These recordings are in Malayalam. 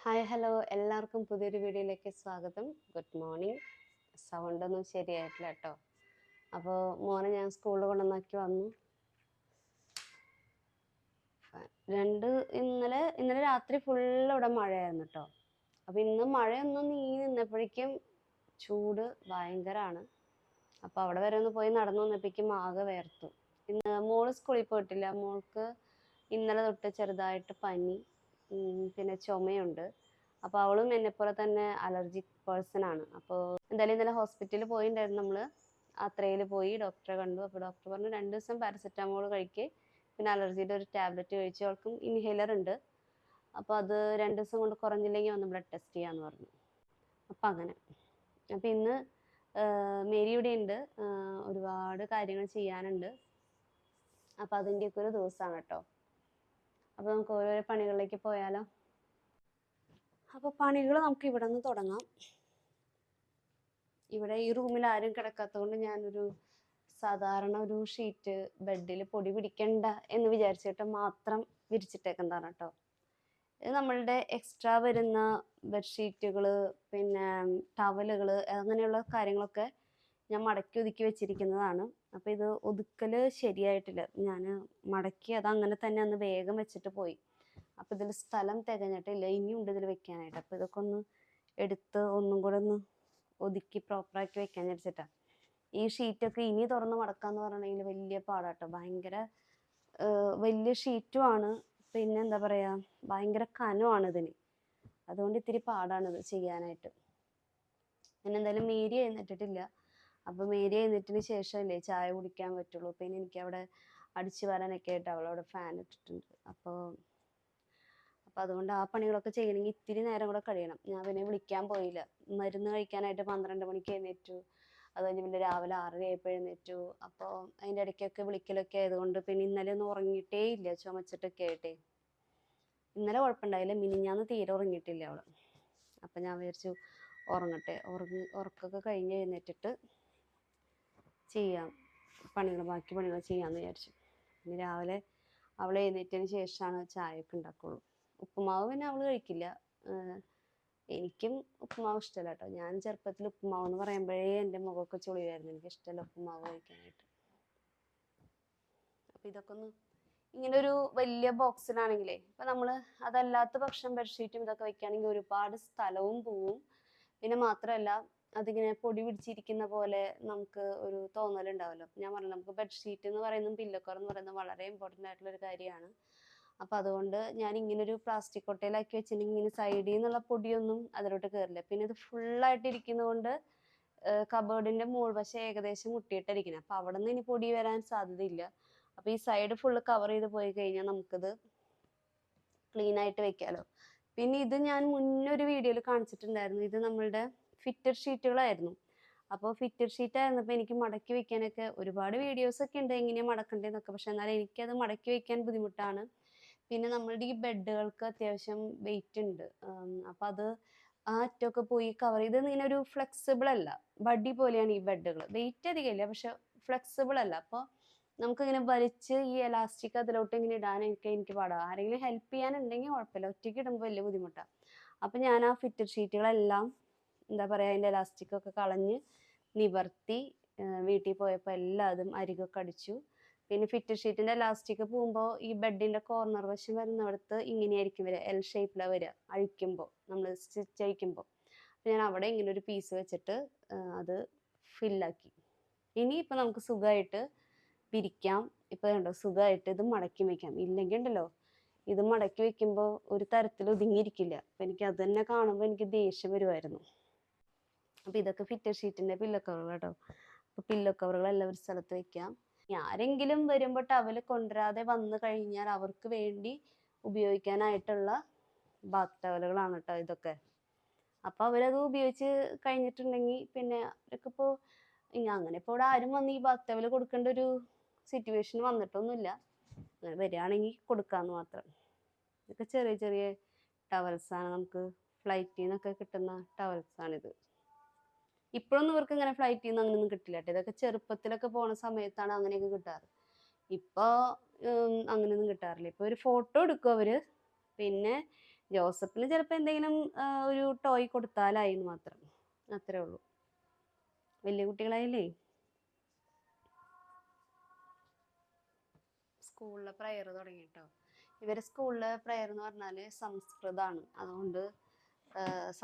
ഹായ് ഹലോ എല്ലാവർക്കും പുതിയൊരു വീഡിയോയിലേക്ക് സ്വാഗതം. Good morning. സൗണ്ടൊന്നും ശരിയായിട്ടില്ല കേട്ടോ. അപ്പോൾ മോനെ ഞാൻ സ്കൂളിൽ കൊണ്ടുവന്നാക്കി വന്നു. ഇന്നലെ രാത്രി ഫുള്ള് ഇവിടെ മഴയായിരുന്നു കേട്ടോ. അപ്പോൾ ഇന്ന് മഴയൊന്നും നീങ്ങി നിന്നപ്പോഴേക്കും ചൂട് ഭയങ്കരമാണ്. അപ്പോൾ അവിടെ വരെ ഒന്ന് പോയി നടന്നു വന്നപ്പോഴേക്കും ആകെ വേർത്തു. മോള് സ്കൂളിൽ പോയിട്ടില്ല. മോൾക്ക് ഇന്നലെ തൊട്ട് ചെറുതായിട്ട് പനി, പിന്നെ ചുമയുണ്ട്. അപ്പോൾ അവളും എന്നെപ്പോലെ തന്നെ അലർജിക് പേഴ്സൺ ആണ്. അപ്പോൾ എന്തായാലും ഇന്നലെ ഹോസ്പിറ്റലിൽ പോയിട്ടുണ്ടായിരുന്നു. നമ്മൾ അത്രയിൽ പോയി ഡോക്ടറെ കണ്ടു. അപ്പോൾ ഡോക്ടർ പറഞ്ഞു 2 ദിവസം പാരസെറ്റാമോൾ കഴിക്കുക, പിന്നെ അലർജിയുടെ ഒരു ടാബ്ലറ്റ് കഴിച്ചു. അവൾക്കും ഇൻഹേലർ ഉണ്ട്. അപ്പോൾ അത് 2 ദിവസം കൊണ്ട് കുറഞ്ഞില്ലെങ്കിൽ ഒന്ന് ബ്ലഡ് ടെസ്റ്റ് ചെയ്യാമെന്ന് പറഞ്ഞു. അപ്പം അങ്ങനെ. അപ്പം ഇന്ന് മേരി ഇവിടെ ഉണ്ട്. ഒരുപാട് കാര്യങ്ങൾ ചെയ്യാനുണ്ട്. അപ്പം അതിൻ്റെയൊക്കെ ഒരു ദിവസമാണ് കേട്ടോ. അപ്പോൾ നമുക്ക് ഓരോരോ പണികളിലേക്ക് പോയാലോ. അപ്പോൾ പണികൾ നമുക്ക് ഇവിടെ നിന്ന് തുടങ്ങാം. ഇവിടെ ഈ റൂമിൽ ആരും കിടക്കാത്തതുകൊണ്ട് ഞാനൊരു സാധാരണ ഒരു ഷീറ്റ് ബെഡിൽ പൊടി പിടിക്കണ്ട എന്ന് വിചാരിച്ചിട്ട് മാത്രം വിരിച്ചിട്ടേക്കുന്നതാണ് കേട്ടോ. ഇത് നമ്മളുടെ എക്സ്ട്രാ വരുന്ന ബെഡ്ഷീറ്റുകൾ, പിന്നെ ടവലുകൾ, അങ്ങനെയുള്ള കാര്യങ്ങളൊക്കെ ഞാൻ മടക്കി ഒതുക്കി വെച്ചിരിക്കുന്നതാണ്. അപ്പോൾ ഇത് ഒതുക്കൽ ശരിയായിട്ടില്ല. ഞാൻ മടക്കി അത് അങ്ങനെ തന്നെ അന്ന് വേഗം വെച്ചിട്ട് പോയി. അപ്പോൾ ഇതിൽ സ്ഥലം തികഞ്ഞിട്ടില്ല, ഇനിയുണ്ട് ഇതിൽ വെക്കാനായിട്ട്. അപ്പോൾ ഇതൊക്കെ ഒന്ന് എടുത്ത് ഒന്നും കൂടെ ഒന്ന് ഒതുക്കി പ്രോപ്പറാക്കി വെക്കാൻ വിചാരിച്ചിട്ടാണ്. ഈ ഷീറ്റൊക്കെ ഇനി തുറന്ന് മടക്കാന്ന് പറഞ്ഞിട്ടുണ്ടെങ്കിൽ വലിയ പാടാട്ടോ. ഭയങ്കര വലിയ ഷീറ്റുമാണ്. പിന്നെ എന്താ പറയുക, ഭയങ്കര കനമാണ് ഇതിന്. അതുകൊണ്ട് ഇത്തിരി പാടാണിത് ചെയ്യാനായിട്ട്. പിന്നെ എന്തായാലും മേരി എഴുന്നേറ്റിട്ടില്ല. അപ്പോൾ മേരി എഴുന്നേറ്റിന് ശേഷമല്ലേ ചായ കുടിക്കാൻ പറ്റുള്ളൂ. പിന്നെ എനിക്കവിടെ അടിച്ചു വരാനൊക്കെ ആയിട്ട് അവളവിടെ ഫാൻ ഇട്ടിട്ടുണ്ട്. അപ്പോൾ അതുകൊണ്ട് ആ പണികളൊക്കെ ചെയ്യണമെങ്കിൽ ഇത്തിരി നേരം കൂടെ കഴിയണം. ഞാൻ പിന്നെ വിളിക്കാൻ പോയില്ല. മരുന്ന് കഴിക്കാനായിട്ട് 12 മണിക്ക് എഴുന്നേറ്റു. അത് കഴിഞ്ഞ് പിന്നെ രാവിലെ 6:30 ആയപ്പോൾ എഴുന്നേറ്റു. അപ്പോൾ അതിൻ്റെ ഇടയ്ക്കൊക്കെ വിളിക്കലൊക്കെ ആയതുകൊണ്ട് പിന്നെ ഇന്നലെ ഒന്നും ഉറങ്ങിയിട്ടേ ഇല്ല, ചുമച്ചിട്ടൊക്കെ ആയിട്ടേ. ഇന്നലെ കുഴപ്പമുണ്ടായില്ല, മിനിഞ്ഞാന്ന് തീരെ ഉറങ്ങിയിട്ടില്ല അവൾ. അപ്പം ഞാൻ വിചാരിച്ചു ഉറങ്ങട്ടെ, ഉറക്കമൊക്കെ കഴിഞ്ഞ് എഴുന്നേറ്റിട്ട് ചെയ്യാം ബാക്കി പണികൾ ചെയ്യാമെന്ന് വിചാരിച്ചു. പിന്നെ രാവിലെ അവൾ എഴുന്നേറ്റതിന് ശേഷമാണ് ചായയൊക്കെ ഉണ്ടാക്കുള്ളൂ. ഉപ്പുമാവ് പിന്നെ അവൾ കഴിക്കില്ല. എനിക്കും ഉപ്പുമാവ് ഇഷ്ടമല്ല കേട്ടോ. ഞാൻ ചെറുപ്പത്തിൽ ഉപ്പുമാവ് എന്ന് പറയുമ്പോഴേ എൻ്റെ മുഖമൊക്കെ ചുളിവായിരുന്നു. എനിക്ക് ഇഷ്ടമല്ല ഉപ്പുമാവ് കഴിക്കാനായിട്ട്. അപ്പം ഇതൊക്കെ ഒന്ന് ഇങ്ങനെ ഒരു വലിയ ബോക്സിലാണെങ്കിലേ, ഇപ്പം നമ്മൾ അതല്ലാത്ത പക്ഷം ബെഡ്ഷീറ്റും ഇതൊക്കെ വെക്കുകയാണെങ്കിൽ ഒരുപാട് സ്ഥലവും പോവും. പിന്നെ മാത്രമല്ല അതിങ്ങനെ പൊടി പിടിച്ചിരിക്കുന്ന പോലെ നമുക്ക് ഒരു തോന്നലുണ്ടാവുമല്ലോ. ഞാൻ പറഞ്ഞു, നമുക്ക് ബെഡ്ഷീറ്റ് എന്ന് പറയുന്നതും പില്ലോ കവർ എന്ന് പറയുന്നത് വളരെ ഇമ്പോർട്ടൻ്റ് ആയിട്ടുള്ളൊരു കാര്യമാണ്. അപ്പം അതുകൊണ്ട് ഞാൻ ഇങ്ങനൊരു പ്ലാസ്റ്റിക് കൊട്ടയിലാക്കി വെച്ചിട്ടുണ്ടെങ്കിൽ ഇങ്ങനെ സൈഡിൽ നിന്നുള്ള പൊടിയൊന്നും അതിലോട്ട് കയറില്ല. പിന്നെ ഇത് ഫുള്ളായിട്ട് ഇരിക്കുന്നതുകൊണ്ട് കബേർഡിൻ്റെ മുകൾവശം ഏകദേശം മുട്ടിയിട്ടിരിക്കുന്നത്. അപ്പം അവിടെ നിന്ന് ഇനി പൊടി വരാൻ സാധ്യതയില്ല. അപ്പോൾ ഈ സൈഡ് ഫുള്ള് കവർ ചെയ്ത് പോയി കഴിഞ്ഞാൽ നമുക്കിത് ക്ലീൻ ആയിട്ട് വെക്കാമല്ലോ. പിന്നെ ഇത് ഞാൻ മുന്നൊരു വീഡിയോയിൽ കാണിച്ചിട്ടുണ്ടായിരുന്നു. ഇത് നമ്മളുടെ ഫിറ്റഡ് ഷീറ്റുകളായിരുന്നു. അപ്പോൾ ഫിറ്റഡ് ഷീറ്റ് ആയിരുന്നപ്പോൾ എനിക്ക് മടക്കി വെക്കാനൊക്കെ ഒരുപാട് വീഡിയോസൊക്കെ ഉണ്ട് എങ്ങനെയാണ് മടക്കേണ്ടതെന്നൊക്കെ. പക്ഷെ എന്നാലും എനിക്കത് മടക്കി വെക്കാൻ ബുദ്ധിമുട്ടാണ്. പിന്നെ നമ്മളുടെ ഈ ബെഡുകൾക്ക് അത്യാവശ്യം വെയിറ്റ് ഉണ്ട്. അപ്പം അത് ആ അറ്റമൊക്കെ പോയി കവർ ചെയ്ത് ഇങ്ങനെ ഒരു ഫ്ലെക്സിബിൾ അല്ല, ബഡി പോലെയാണ് ഈ ബെഡുകൾ. വെയിറ്റ് അധികമില്ല, പക്ഷെ ഫ്ലെക്സിബിൾ അല്ല. അപ്പോൾ നമുക്കിങ്ങനെ വലിച്ച് ഈ എലാസ്റ്റിക് അതിലോട്ട് ഇങ്ങനെ ഇടാനൊക്കെ എനിക്ക് പാടാം. ആരെങ്കിലും ഹെൽപ്പ് ചെയ്യാനുണ്ടെങ്കിൽ കുഴപ്പമില്ല, ഒറ്റയ്ക്ക് ഇടുമ്പോൾ വലിയ ബുദ്ധിമുട്ടാണ്. അപ്പം ഞാൻ ആ ഫിറ്റഡ് ഷീറ്റുകളെല്ലാം എന്താ പറയുക, അതിൻ്റെ എലാസ്റ്റിക്കൊക്കെ കളഞ്ഞ് നിവർത്തി വീട്ടിൽ പോയപ്പോൾ എല്ലാതും അരികൊക്കെ അടിച്ചു. പിന്നെ ഫിറ്റഡ് ഷീറ്റിൻ്റെ എലാസ്റ്റിക് പോകുമ്പോൾ ഈ ബെഡിൻ്റെ കോർണർ വശം വരുന്നിടത്ത് ഇങ്ങനെയായിരിക്കും വരിക, എൽ ഷേപ്പിലാണ് വരിക അഴിക്കുമ്പോൾ, നമ്മൾ സ്റ്റിച്ച് അഴിക്കുമ്പോൾ. അപ്പം ഞാൻ അവിടെ ഇങ്ങനെ ഒരു പീസ് വെച്ചിട്ട് അത് ഫില്ലാക്കി. ഇനിയിപ്പോൾ നമുക്ക് സുഖമായിട്ട് പിരിക്കാം. ഇപ്പോൾ കണ്ടോ, സുഖമായിട്ട് ഇത് മടക്കി വയ്ക്കാം. ഇല്ലെങ്കിൽ ഉണ്ടല്ലോ, ഇത് മടക്കി വെക്കുമ്പോൾ ഒരു തരത്തിൽ ഒതുങ്ങിയിരിക്കില്ല. അപ്പം എനിക്ക് അത് തന്നെ കാണുമ്പോൾ എനിക്ക് ദേഷ്യം വരുമായിരുന്നു. അപ്പം ഇതൊക്കെ ഫിറ്റഡ് ഷീറ്റിൻ്റെ പില്ലോ കവറുകൾ കേട്ടോ. അപ്പോൾ പില്ലോ കവറുകളെല്ലാം ഒരു സ്ഥലത്ത് വെക്കാം. ആരെങ്കിലും വരുമ്പോൾ ടവൽ കൊണ്ടുവരാതെ വന്നു കഴിഞ്ഞാൽ അവർക്ക് വേണ്ടി ഉപയോഗിക്കാനായിട്ടുള്ള ബാത്ത് ടവലുകളാണ് കേട്ടോ ഇതൊക്കെ. അപ്പോൾ അവരത് ഉപയോഗിച്ച് കഴിഞ്ഞിട്ടുണ്ടെങ്കിൽ പിന്നെ അവർക്കിപ്പോൾ അങ്ങനെ ഇപ്പോൾ ഇവിടെ ആരും വന്ന് ഈ ബാത്ത് ടവൽ കൊടുക്കേണ്ട ഒരു സിറ്റുവേഷൻ വന്നിട്ടൊന്നുമില്ല. അങ്ങനെ വരികയാണെങ്കിൽ കൊടുക്കാമെന്ന് മാത്രം. ഇതൊക്കെ ചെറിയ ചെറിയ ടവൽസാണ്, നമുക്ക് ഫ്ലൈറ്റിൽ നിന്നൊക്കെ കിട്ടുന്ന ടവൽസാണിത്. ഇപ്പോഴൊന്നും ഇവർക്ക് ഇങ്ങനെ ഫ്ലൈറ്റിൽ നിന്ന് അങ്ങനെയൊന്നും കിട്ടില്ല കേട്ടോ. ഇതൊക്കെ ചെറുപ്പത്തിലൊക്കെ പോണ സമയത്താണ് അങ്ങനെയൊക്കെ കിട്ടാറ്. ഇപ്പോൾ അങ്ങനെയൊന്നും കിട്ടാറില്ല. ഇപ്പോൾ ഒരു ഫോട്ടോ എടുക്കും അവർ, പിന്നെ ജോസഫിന് ചിലപ്പോൾ എന്തെങ്കിലും ഒരു ടോയ് കൊടുത്താലായി എന്ന് മാത്രം, അത്രേ ഉള്ളൂ. വലിയ കുട്ടികളായില്ലേ. സ്കൂളിലെ പ്രയർ തുടങ്ങി കേട്ടോ. ഇവരെ സ്കൂളിലെ പ്രയർ എന്ന് പറഞ്ഞാൽ സംസ്കൃതമാണ്, അതുകൊണ്ട്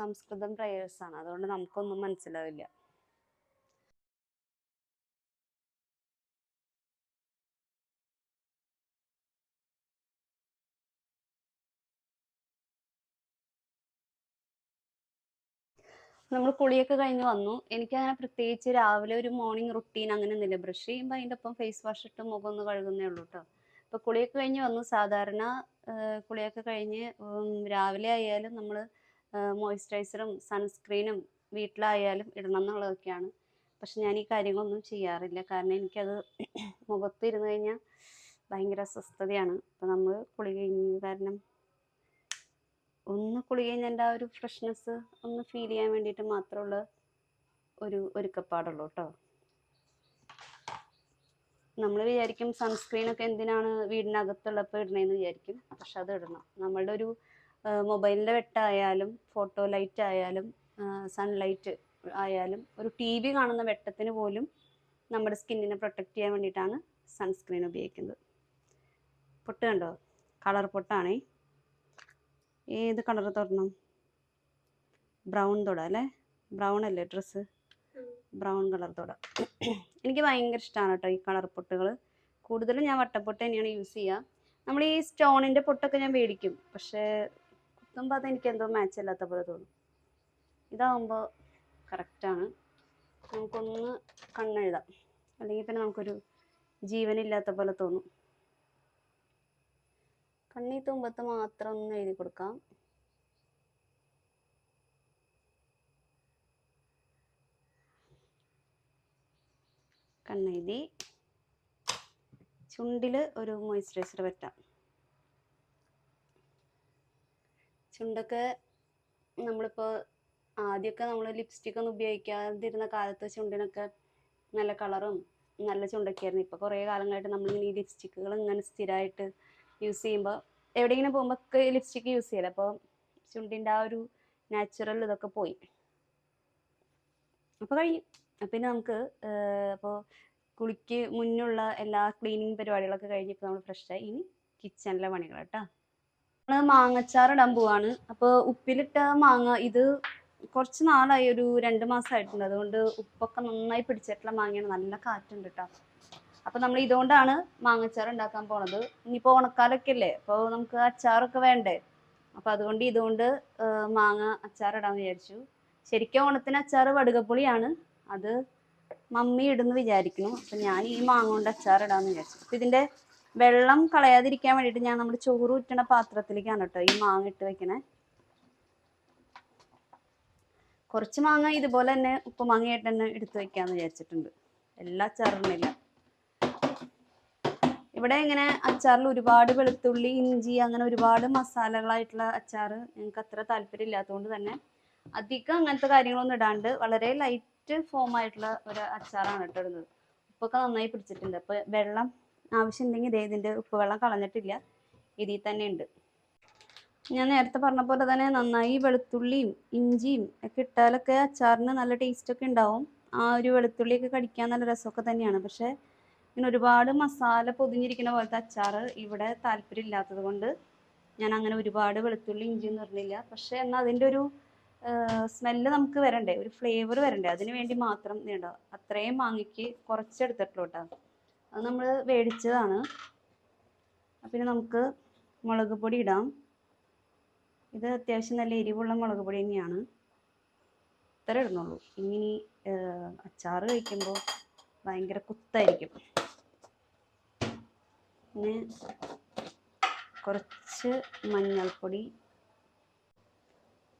സംസ്കൃതം പ്രയേഴ്സാണ്, അതുകൊണ്ട് നമുക്കൊന്നും മനസ്സിലാവില്ല. നമ്മൾ കുളിയൊക്കെ കഴിഞ്ഞ് വന്നു. എനിക്കങ്ങനെ പ്രത്യേകിച്ച് രാവിലെ ഒരു മോർണിംഗ് റുട്ടീൻ അങ്ങനെ ഒന്നുമില്ല. ബ്രഷ് ചെയ്യുമ്പോൾ അതിൻ്റെ ഒപ്പം ഫേസ് വാഷ് ഇട്ട് മുഖം ഒന്ന് കഴുകുന്നേ ഉള്ളൂ കേട്ടോ. ഇപ്പോൾ കുളിയൊക്കെ കഴിഞ്ഞ് വന്നു. സാധാരണ കുളിയൊക്കെ കഴിഞ്ഞ് രാവിലെ ആയാലും നമ്മൾ മോയ്സ്ചറൈസറും സൺസ്ക്രീനും വീട്ടിലായാലും ഇടണം എന്നുള്ളതൊക്കെയാണ്. പക്ഷെ ഞാൻ ഈ കാര്യങ്ങളൊന്നും ചെയ്യാറില്ല, കാരണം എനിക്കത് മുഖത്തിരുന്ന് കഴിഞ്ഞാൽ ഭയങ്കര അസ്വസ്ഥതയാണ്. അപ്പോൾ നമ്മൾ കുളി കഴിഞ്ഞ് കാരണം ഒന്ന് കുളി കഴിഞ്ഞ് എൻ്റെ ആ ഒരു ഫ്രഷ്നെസ് ഒന്ന് ഫീൽ ചെയ്യാൻ വേണ്ടിയിട്ട് മാത്രമുള്ള ഒരുക്കപ്പാടുള്ളൂ കേട്ടോ. നമ്മൾ വിചാരിക്കും സൺസ്ക്രീനൊക്കെ എന്തിനാണ് വീടിനകത്തുള്ളപ്പോൾ ഇടണേന്ന് വിചാരിക്കും, പക്ഷെ അത് ഇടണം. നമ്മളുടെ ഒരു മൊബൈലിൻ്റെ വെട്ടായാലും ഫോട്ടോ ലൈറ്റ് ആയാലും സൺലൈറ്റ് ആയാലും ഒരു TV കാണുന്ന വെട്ടത്തിന് പോലും നമ്മുടെ സ്കിന്നിനെ പ്രൊട്ടക്റ്റ് ചെയ്യാൻ വേണ്ടിയിട്ടാണ് സൺസ്ക്രീൻ ഉപയോഗിക്കുന്നത്. പൊട്ട് കണ്ടോ, കളർ പൊട്ടാണേ. ഏത് കളർ തൊടണം? ബ്രൗൺ തൊടാം അല്ലേ? ബ്രൗൺ അല്ലേ ഡ്രസ്സ്? Brown colour തൊടാം. എനിക്ക് ഭയങ്കര ഇഷ്ടമാണ് കേട്ടോ ഈ കളർ പൊട്ടുകൾ. കൂടുതലും ഞാൻ വട്ടപ്പൊട്ട് തന്നെയാണ് യൂസ് ചെയ്യുക. നമ്മൾ ഈ സ്റ്റോണിൻ്റെ പൊട്ടൊക്കെ ഞാൻ മേടിക്കും, പക്ഷേ കുത്തുമ്പോൾ അത് എനിക്ക് എന്തോ മാച്ച് അല്ലാത്ത പോലെ തോന്നും. ഇതാവുമ്പോൾ കറക്റ്റാണ്. നമുക്കൊന്ന് കണ്ണെഴുതാം, അല്ലെങ്കിൽ പിന്നെ നമുക്കൊരു ജീവനില്ലാത്ത പോലെ തോന്നും. കണ്ണീ തുമ്പത്ത് മാത്രം ഒന്ന് എഴുതി കൊടുക്കാം. കണ്ണെഴുതി. ചുണ്ടിൽ ഒരു മോയ്സ്ചറൈസർ പറ്റാം. ചുണ്ടൊക്കെ നമ്മളിപ്പോൾ ആദ്യമൊക്കെ നമ്മൾ ലിപ്സ്റ്റിക് ഒന്നും ഉപയോഗിക്കാതിരുന്ന കാലത്ത് ചുണ്ടിനൊക്കെ നല്ല കളറും നല്ല ചുണ്ടൊക്കെ ആയിരുന്നു. ഇപ്പോൾ കുറേ കാലങ്ങളായിട്ട് നമ്മളിങ്ങനെ ഈ ലിപ്സ്റ്റിക്കുകൾ ഇങ്ങനെ സ്ഥിരമായിട്ട് യൂസ് ചെയ്യുമ്പോൾ എവിടെയെങ്കിലും പോകുമ്പോൾ ഒക്കെ ലിപ്സ്റ്റിക്ക് യൂസ് ചെയ്യില്ല, അപ്പോൾ ചുണ്ടിൻ്റെ ആ ഒരു നാച്ചുറൽ ഇതൊക്കെ പോയി. അപ്പോൾ കഴിഞ്ഞു. പിന്നെ നമുക്ക് അപ്പോൾ കുളിക്ക് മുന്നുള്ള എല്ലാ ക്ലീനിങ് പരിപാടികളൊക്കെ കഴിഞ്ഞ് ഇപ്പോൾ നമ്മൾ ഫ്രഷായി. ഇനി കിച്ചണിലെ പണികൾ കേട്ടോ. നമ്മൾ മാങ്ങച്ചാർ ഇടാൻ പോവാണ്. അപ്പോൾ ഉപ്പിലിട്ട മാങ്ങ ഇത് കുറച്ച് നാളായി, ഒരു 2 മാസമായിട്ടുണ്ട്. അതുകൊണ്ട് ഉപ്പൊക്കെ നന്നായി പിടിച്ചിട്ടുള്ള മാങ്ങയാണ്. നല്ല കാറ്റുണ്ട് കേട്ടോ. അപ്പോൾ നമ്മൾ ഇതുകൊണ്ടാണ് മാങ്ങച്ചാർ ഉണ്ടാക്കാൻ പോണത്. ഇനിയിപ്പോൾ ഓണക്കാലൊക്കെ അല്ലേ, അപ്പോൾ നമുക്ക് അച്ചാറൊക്കെ വേണ്ടേ, അപ്പോൾ അതുകൊണ്ട് ഇതുകൊണ്ട് മാങ്ങ അച്ചാർ ഇടാമെന്ന് വിചാരിച്ചു. ശരിക്കും ഓണത്തിന് അച്ചാർ വടുകപ്പുളിയാണ്, അത് മമ്മി ഇടുന്ന് വിചാരിക്കുന്നു. അപ്പം ഞാൻ ഈ മാങ്ങ കൊണ്ട് അച്ചാർ ഇടാമെന്ന് വിചാരിച്ചു. അപ്പം ഇതിൻ്റെ വെള്ളം കളയാതിരിക്കാൻ വേണ്ടിയിട്ട് ഞാൻ നമ്മുടെ ചോറ് ഊറ്റണ പാത്രത്തിലേക്കാണ് കേട്ടോ ഈ മാങ്ങ ഇട്ട് വെക്കണേ. കുറച്ച് മാങ്ങ ഇതുപോലെ തന്നെ ഉപ്പുമാങ്ങയായിട്ട് തന്നെ എടുത്ത് വെക്കാമെന്ന് വിചാരിച്ചിട്ടുണ്ട്. എല്ലാ അച്ചാറിനില്ല. ഇവിടെ ഇങ്ങനെ അച്ചാറിൽ ഒരുപാട് വെളുത്തുള്ളി ഇഞ്ചി അങ്ങനെ ഒരുപാട് മസാലകളായിട്ടുള്ള അച്ചാർ ഞങ്ങൾക്ക് അത്ര താല്പര്യം ഇല്ലാത്തതുകൊണ്ട് തന്നെ അധികം അങ്ങനത്തെ കാര്യങ്ങളൊന്നും ഇടാണ്ട് വളരെ ലൈറ്റ് ഫോം ആയിട്ടുള്ള ഒരു അച്ചാറാണ് കേട്ടോ ഇടുന്നത്. ഉപ്പൊക്കെ നന്നായി പിടിച്ചിട്ടുണ്ട്. അപ്പോൾ വെള്ളം ആവശ്യമുണ്ടെങ്കിൽ ഇതിൻ്റെ ഉപ്പ് വെള്ളം കളഞ്ഞിട്ടില്ല, ഇതിൽ തന്നെ ഉണ്ട്. ഞാൻ നേരത്തെ പറഞ്ഞ പോലെ തന്നെ നന്നായി വെളുത്തുള്ളിയും ഇഞ്ചിയും ഒക്കെ ഇട്ടാലൊക്കെ അച്ചാറിന് നല്ല ടേസ്റ്റൊക്കെ ഉണ്ടാവും. ആ ഒരു വെളുത്തുള്ളിയൊക്കെ കടിക്കാൻ നല്ല രസമൊക്കെ തന്നെയാണ്. പക്ഷേ ഇങ്ങനെ ഒരുപാട് മസാല പൊതിഞ്ഞിരിക്കുന്ന പോലത്തെ അച്ചാർ ഇവിടെ താല്പര്യം ഇല്ലാത്തത് കൊണ്ട് ഞാൻ അങ്ങനെ ഒരുപാട് വെളുത്തുള്ളി ഇഞ്ചിയൊന്നും ഇടുന്നില്ല. പക്ഷേ എന്നാൽ അതിൻ്റെ ഒരു സ്മെല്ല് നമുക്ക് വരണ്ടേ, ഒരു ഫ്ലേവർ വരണ്ടേ, അതിന് വേണ്ടി മാത്രം നീണ്ടോ അത്രയും മാങ്ങയ്ക്ക് കുറച്ചെടുത്തിട്ടുള്ളൂ കേട്ടോ. അത് നമ്മൾ മേടിച്ചതാണ്. പിന്നെ നമുക്ക് മുളക് പൊടി ഇടാം. ഇത് അത്യാവശ്യം നല്ല എരിവുള്ള മുളക് പൊടി തന്നെയാണ്, ഇത്ര ഇടുന്നുള്ളൂ. ഇനി അച്ചാർ കഴിക്കുമ്പോൾ ഭയങ്കര കുത്തായിരിക്കും. പിന്നെ കുറച്ച് മഞ്ഞൾപ്പൊടി,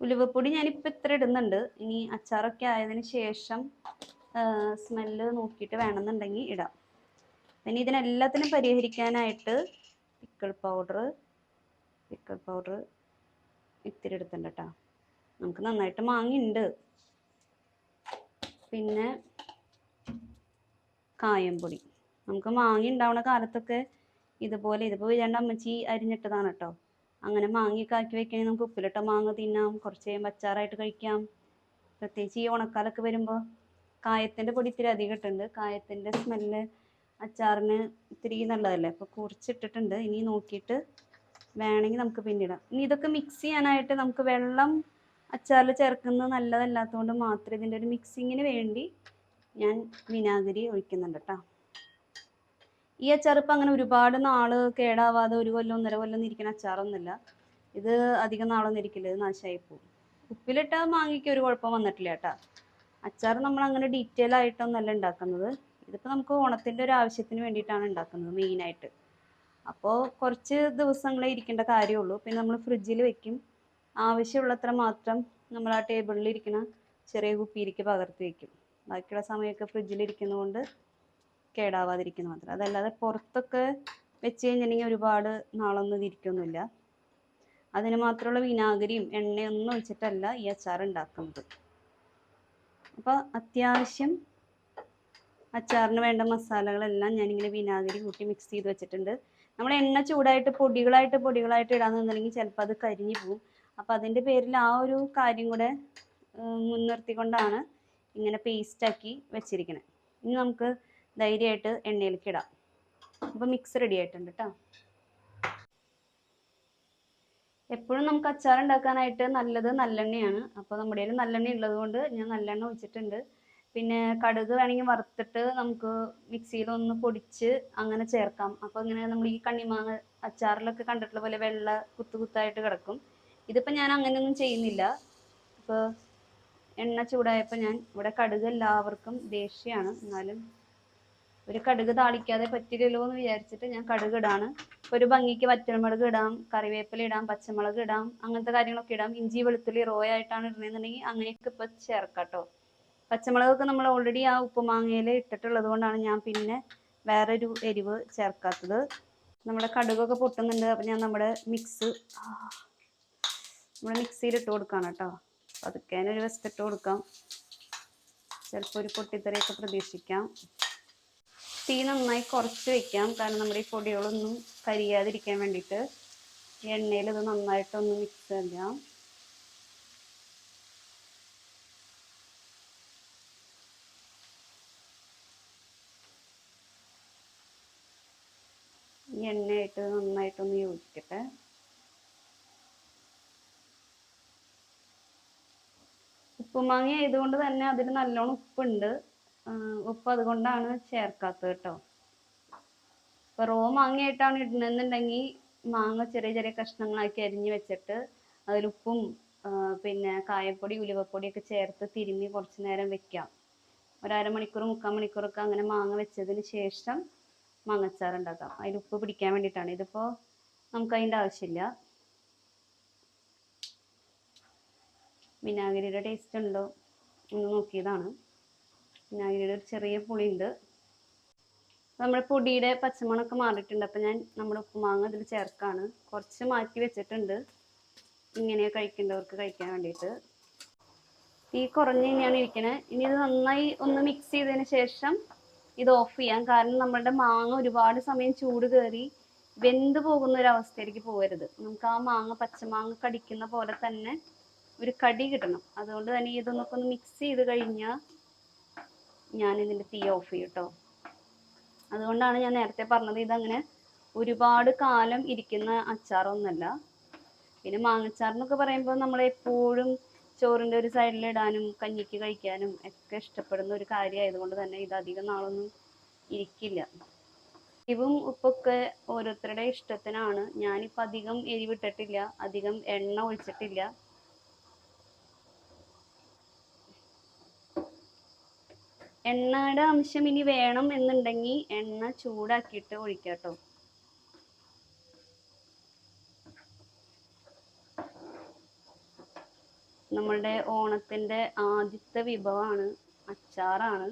ഉലുവപ്പൊടി ഞാനിപ്പോൾ ഇത്ര ഇടുന്നുണ്ട്. ഇനി അച്ചാറൊക്കെ ആയതിന് ശേഷം സ്മെല്ല് നോക്കിയിട്ട് വേണമെന്നുണ്ടെങ്കിൽ ഇടാം. പിന്നെ ഇതിനെല്ലാത്തിനും പരിഹരിക്കാനായിട്ട് പിക്കിൾ പൗഡർ ഇത്തിരി എടുത്തിട്ടുണ്ട് കേട്ടോ. നമുക്ക് നന്നായിട്ട് മാങ്ങയുണ്ട്. പിന്നെ കായംപൊടി. നമുക്ക് മാങ്ങ ഉണ്ടാവുന്ന കാലത്തൊക്കെ ഇതുപോലെ ഇതിപ്പോൾ വിചാരിച്ച അമ്മച്ചി അരിഞ്ഞിട്ടതാണ് കേട്ടോ. അങ്ങനെ മാങ്ങയൊക്കെ ആക്കി വെക്കണമെങ്കിൽ നമുക്ക് ഉപ്പിലിട്ട മാങ്ങ തിന്നാം, കുറച്ച് കഴിയുമ്പോൾ അച്ചാറായിട്ട് കഴിക്കാം. പ്രത്യേകിച്ച് ഈ ഉണക്കാലൊക്കെ വരുമ്പോൾ കായത്തിൻ്റെ പൊടി ഇത്തിരി അധികം ഇട്ടുണ്ട്. കായത്തിൻ്റെ സ്മെല്ല് അച്ചാറിന് ഇത്തിരി നല്ലതല്ലേ, അപ്പോൾ കുറച്ചിട്ടിട്ടുണ്ട്. ഇനി നോക്കിയിട്ട് വേണമെങ്കിൽ നമുക്ക് പിന്നിടാം. ഇനി ഇതൊക്കെ മിക്സ് ചെയ്യാനായിട്ട് നമുക്ക് വെള്ളം അച്ചാറിൽ ചേർക്കുന്നത് നല്ലതല്ലാത്തതുകൊണ്ട് മാത്രം ഇതിൻ്റെ ഒരു മിക്സിങ്ങിന് വേണ്ടി ഞാൻ വിനാഗിരി ഒഴിക്കുന്നുണ്ട് കേട്ടോ. ഈ അച്ചാർ ഇപ്പം അങ്ങനെ ഒരുപാട് നാൾ കേടാവാതെ 1 കൊല്ലം 1.5 കൊല്ലം ഇരിക്കുന്ന അച്ചാറൊന്നുമില്ല. ഇത് അധികം നാളൊന്നും ഇരിക്കില്ല, ഇത് നാശമായി പോകും. ഉപ്പിലിട്ട മാങ്ങയ്ക്ക് ഒരു കുഴപ്പം വന്നിട്ടില്ല കേട്ടോ. അച്ചാർ നമ്മൾ അങ്ങനെ ഡീറ്റെയിൽ ആയിട്ടൊന്നല്ല ഉണ്ടാക്കുന്നത്. ഇതിപ്പോൾ നമുക്ക് ഓണത്തിൻ്റെ ഒരു ആവശ്യത്തിന് വേണ്ടിയിട്ടാണ് ഉണ്ടാക്കുന്നത് മെയിനായിട്ട്. അപ്പോൾ കുറച്ച് ദിവസങ്ങളെ ഇരിക്കേണ്ട കാര്യമുള്ളൂ. പിന്നെ നമ്മൾ ഫ്രിഡ്ജിൽ വെക്കും, ആവശ്യമുള്ളത്ര മാത്രം നമ്മൾ ആ ടേബിളിൽ ഇരിക്കുന്ന ചെറിയ കുപ്പിയിലേക്ക് പകർത്തി വെക്കും. ബാക്കിയുള്ള സമയമൊക്കെ ഫ്രിഡ്ജിലിരിക്കുന്നതുകൊണ്ട് കേടാവാതിരിക്കുന്ന മാത്രം. അതല്ലാതെ പുറത്തൊക്കെ വെച്ച് കഴിഞ്ഞിട്ടുണ്ടെങ്കിൽ ഒരുപാട് നാളൊന്നും ഇരിക്കൊന്നുമില്ല. അതിന് മാത്രമുള്ള വിനാഗിരിയും എണ്ണയൊന്നും ഒഴിച്ചിട്ടല്ല ഈ അച്ചാർ ഉണ്ടാക്കുന്നത്. അപ്പോൾ അത്യാവശ്യം അച്ചാറിന് വേണ്ട മസാലകളെല്ലാം ഞാനിങ്ങനെ വിനാഗിരി കൂട്ടി മിക്സ് ചെയ്ത് വെച്ചിട്ടുണ്ട്. നമ്മൾ എണ്ണ ചൂടായിട്ട് പൊടികളായിട്ട് ഇടാന്നുണ്ടെങ്കിൽ ചിലപ്പോൾ അത് കരിഞ്ഞു പോകും. അപ്പോൾ അതിൻ്റെ പേരിൽ ആ ഒരു കാര്യം കൂടെ മുൻനിർത്തിക്കൊണ്ടാണ് ഇങ്ങനെ പേസ്റ്റാക്കി വെച്ചിരിക്കുന്നത്. ഇനി നമുക്ക് ധൈര്യമായിട്ട് എണ്ണയിലേക്ക് ഇടാം. അപ്പോൾ മിക്സ് റെഡി ആയിട്ടുണ്ട് കേട്ടോ. എപ്പോഴും നമുക്ക് അച്ചാർ ഉണ്ടാക്കാനായിട്ട് നല്ലത് നല്ലെണ്ണയാണ്. അപ്പോൾ നമ്മുടെ കയ്യിൽ നല്ലെണ്ണ ഉള്ളത് കൊണ്ട് ഞാൻ നല്ലെണ്ണ ഒഴിച്ചിട്ടുണ്ട്. പിന്നെ കടുക് വേണമെങ്കിൽ വറുത്തിട്ട് നമുക്ക് മിക്സിയിലൊന്ന് പൊടിച്ച് അങ്ങനെ ചേർക്കാം. അപ്പോൾ ഇങ്ങനെ നമ്മൾ ഈ കണ്ണിമാങ്ങ അച്ചാറിലൊക്കെ കണ്ടിട്ടുള്ള പോലെ വെള്ള കുത്തായിട്ട് കിടക്കും. ഇതിപ്പോൾ ഞാൻ അങ്ങനെയൊന്നും ചെയ്യുന്നില്ല. ഇപ്പോൾ എണ്ണ ചൂടായപ്പോൾ ഞാൻ ഇവിടെ കടുക് എല്ലാവർക്കും ദേഷ്യമാണ്, എന്നാലും ഒരു കടുക് താളിക്കാതെ പറ്റില്ലല്ലോ എന്ന് വിചാരിച്ചിട്ട് ഞാൻ കടുക് ഇടാണ്. ഒരു ഭംഗിക്ക് വറ്റൽമുളക് ഇടാം, കറിവേപ്പില ഇടാം, പച്ചമുളക് ഇടാം, അങ്ങനത്തെ കാര്യങ്ങളൊക്കെ ഇടാം. ഇഞ്ചി വെളുത്തുള്ളി റോ ആയിട്ടാണ് ഇടുന്നതെന്നുണ്ടെങ്കിൽ അങ്ങനെയൊക്കെ ഇപ്പോൾ ചേർക്കാം കേട്ടോ. പച്ചമുളകൊക്കെ നമ്മൾ ഓൾറെഡി ആ ഉപ്പുമാങ്ങയിൽ ഇട്ടിട്ടുള്ളത് കൊണ്ടാണ് ഞാൻ പിന്നെ വേറൊരു എരിവ് ചേർക്കാത്തത്. നമ്മുടെ കടുകൊക്കെ പൊട്ടുന്നുണ്ട്. അപ്പം ഞാൻ നമ്മുടെ മിക്സിയിൽ ഇട്ട് കൊടുക്കുകയാണ് കേട്ടോ. അതൊക്കെ ഒരു വശത്ത് ഇട്ട് കൊടുക്കാം, ചിലപ്പോൾ ഒരു പൊട്ടിത്തെറിയൊക്കെ പ്രതീക്ഷിക്കാം. തീ നന്നായി കുറച്ച് വെക്കാം, കാരണം നമ്മുടെ ഈ പൊടികളൊന്നും കരിയാതിരിക്കാൻ വേണ്ടിയിട്ട്. എണ്ണയിൽ ഇത് നന്നായിട്ടൊന്ന് മിക്സ് ചെയ്യാം. ഈ എണ്ണയായിട്ട് നന്നായിട്ടൊന്ന് യോജിക്കട്ടെ. ഉപ്പുമാങ്ങ ആയതുകൊണ്ട് തന്നെ അതിൽ നല്ലോണം ഉപ്പുണ്ട്. ഉപ്പ് അതുകൊണ്ടാണ് ചേർക്കാത്തത് കേട്ടോ. ഇപ്പോൾ റോ മാങ്ങയായിട്ടാണ് ഇടുന്നതെന്നുണ്ടെങ്കിൽ മാങ്ങ ചെറിയ ചെറിയ കഷ്ണങ്ങളാക്കി അരിഞ്ഞ് വെച്ചിട്ട് അതിലുപ്പും പിന്നെ കായപ്പൊടി ഉലുവപ്പൊടിയൊക്കെ ചേർത്ത് തിരുമ്മി കുറച്ച് നേരം വെക്കാം. ഒരു അരമണിക്കൂർ 3/4 മണിക്കൂറൊക്കെ അങ്ങനെ മാങ്ങ വെച്ചതിന് ശേഷം മാങ്ങച്ചാർ ഉണ്ടാക്കാം. അതിൽ ഉപ്പ് പിടിക്കാൻ വേണ്ടിയിട്ടാണ്. ഇതിപ്പോൾ നമുക്ക് അതിൻ്റെ ആവശ്യമില്ല. വിനാഗിരിയുടെ ടേസ്റ്റ് ഉണ്ടോ എന്ന് നോക്കിയതാണ്. വിനാഗിരിയുടെ ഒരു ചെറിയ പുളിയുണ്ട്. നമ്മുടെ പൊടിയുടെ പച്ചമണമൊക്കെ മാറിയിട്ടുണ്ട്. അപ്പം ഞാൻ നമ്മുടെ ഉപ്പുമാങ്ങ ഇതിൽ ചേർക്കാണ്. കുറച്ച് മാറ്റി വെച്ചിട്ടുണ്ട് ഇങ്ങനെ കഴിക്കേണ്ടവർക്ക് കഴിക്കാൻ വേണ്ടിയിട്ട്. തീ കുറഞ്ഞ് തന്നെയാണ് ഇരിക്കണേ. ഇനി ഇത് നന്നായി ഒന്ന് മിക്സ് ചെയ്തതിന് ശേഷം ഇത് ഓഫ് ചെയ്യാം. കാരണം നമ്മളുടെ മാങ്ങ ഒരുപാട് സമയം ചൂട് കയറി വെന്ത് പോകുന്ന ഒരു അവസ്ഥയിലേക്ക് പോകരുത്. നമുക്ക് ആ മാങ്ങ പച്ചമാങ്ങ കടിക്കുന്ന പോലെ തന്നെ ഒരു കടി കിട്ടണം. അതുകൊണ്ട് തന്നെ ഇതൊന്നൊക്കെ ഒന്ന് മിക്സ് ചെയ്ത് കഴിഞ്ഞാൽ ഞാനിതിൻ്റെ തീ ഓഫ് ചെയ്യും കേട്ടോ. അതുകൊണ്ടാണ് ഞാൻ നേരത്തെ പറഞ്ഞത് ഇതങ്ങനെ ഒരുപാട് കാലം ഇരിക്കുന്ന അച്ചാറൊന്നുമല്ല. പിന്നെ മാങ്ങച്ചാറെന്നൊക്കെ പറയുമ്പോൾ നമ്മളെപ്പോഴും ചോറിൻ്റെ ഒരു സൈഡിലിടാനും കഞ്ഞിക്ക് കഴിക്കാനും ഒക്കെ ഇഷ്ടപ്പെടുന്ന ഒരു കാര്യമായതുകൊണ്ട് തന്നെ ഇത് അധികം നാളൊന്നും ഇരിക്കില്ല. എരിവും ഉപ്പൊക്കെ ഓരോരുത്തരുടെ ഇഷ്ടത്തിനാണ്. ഞാനിപ്പോൾ അധികം എരിവിട്ടിട്ടില്ല, അധികം എണ്ണ ഒഴിച്ചിട്ടില്ല. എണ്ണയുടെ അംശം ഇനി വേണം എന്നുണ്ടെങ്കിൽ എണ്ണ ചൂടാക്കിയിട്ട് ഒഴിക്കാട്ടോ. നമ്മളുടെ ഓണത്തിൻ്റെ ആദ്യത്തെ വിഭവമാണ് അച്ചാറാണ്.